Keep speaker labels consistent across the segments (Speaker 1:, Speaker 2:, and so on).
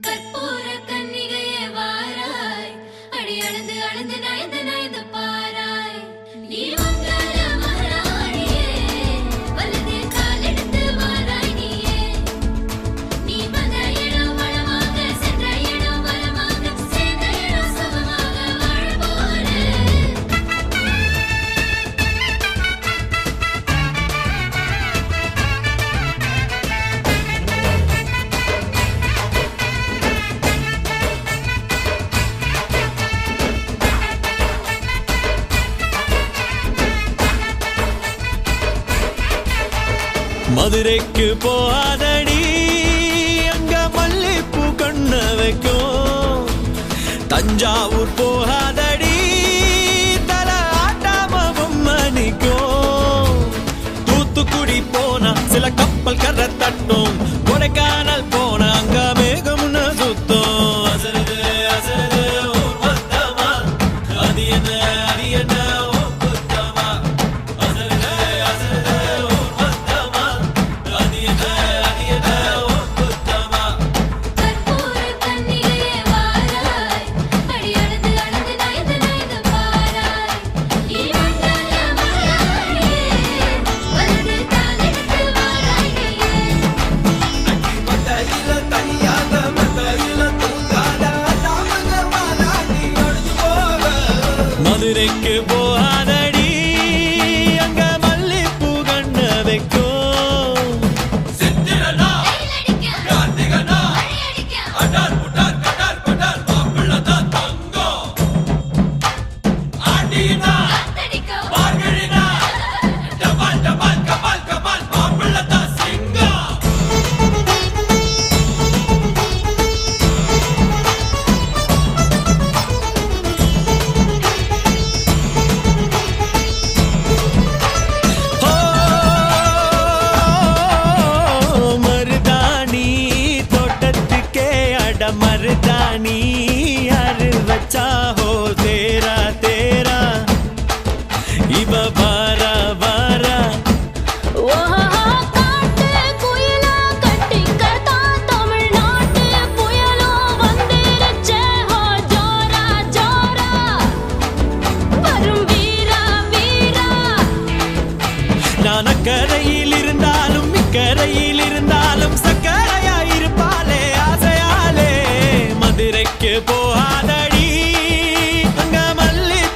Speaker 1: கற்பூர கன்னிகையே வாராய், அடி அளந்து அளந்து நயந்து நயந்து பாராய். நீ மங்கள மகாராணியே, வலது காலெடுத்து வாராய் நீயே. நீ வந்த இடம் வளமாக, சென்ற இடம் வளமாக, சேர்ந்த இடம் சுகமாக வாழ போறேன்.
Speaker 2: மதுரைக்கு போகாதடி, அங்க மல்லிப்பூ கண்ண வைக்கும். தஞ்சாவூர் போகாதடி, தல ஆட்டாம பொம்மணிக்கும். தூத்துக்குடி போனா சில கப்பல் கரை தட்டும். கொடைக்கானல் போனா அங்க மேகம்னு சுத்தும். அசருது அசருது ஊர் வந்தமா, அது என்ன அது என்ன ஓ குத்தமா. அசருது அசருது ஊர் வந்தமா, அது என்ன அது என்ன ஓ குத்தமா.
Speaker 1: கற்பூர கன்னிகையே வாராய், அடி அளந்து அளந்து நயந்து நயந்து பாராய். நீ மங்கள மகாராணியே, வலது காலெடுத்து வாராய் நீயே.
Speaker 2: மத்தையில தனியாக மத்தையில தூங்காத தாமங்க வாராடி ஒழிஞ்சு போக. மதுரைக்கு போகாதடி, அங்க மல்லிப்பூ கண்ண வைக்கும். சித்திரனா
Speaker 1: வெயிலடிக்க,
Speaker 2: கார்த்திகனா
Speaker 1: மழையடிக்க,
Speaker 2: அடார் புடார் கடார் படார் மாப்பிள்ளை தான் தங்கம். ஆண்டினா
Speaker 1: காத்தடிக்க,
Speaker 2: மார்கழினா டபால் டபால் கபால் கபால் மாப்பிள்ளை தான் சிங்கம். ஓ மருதாணி தோட்டத்துக்கே அட மருதாணி யாரு வச்சா ஹோ தேரா தேரா இவ வாரா வாரா.
Speaker 1: ஓஹோ காட்டு குயிலா கட்டிக்கத்தான் தமிழ்நாட்டு புயலும் வந்துருச்சே ஹோ ஜோரா ஜோரா. வரும் வீரா வீரா,
Speaker 2: நான் அக்கரையில் இருந்தாலும் இக்கரையில் இருந்தாலும் சக்கரையா இருப்பாளே ஆசையாலே. மதுரைக்கு போகாதடி, அங்க மல்லிப்பூ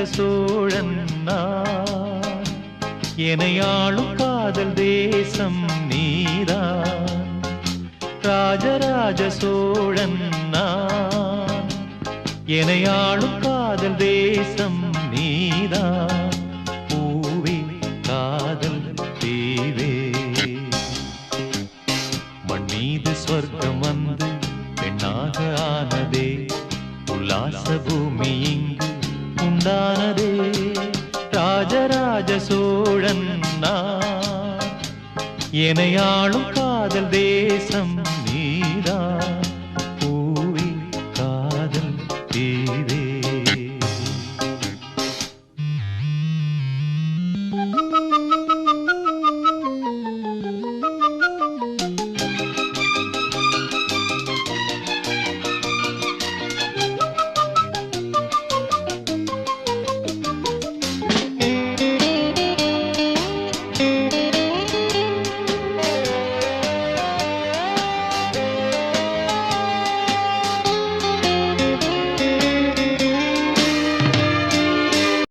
Speaker 3: சோழன் நான். எனையாளும் காதல் தேசம் நீதான். ராஜராஜ சோழன் நான். எனையாளும் காதல் தேசம் நீதான். பூவே காதல் தீவே மண் மீது சொர்க்கம் வந்து பெண்ணாக ஆனதே. உல்லாச பூமி இங்கு உண்டானதே. ராஜராஜ சோழன் நான். எனையாளும் காதல் தேசம் நீதான். பூவே காதல் தீவே.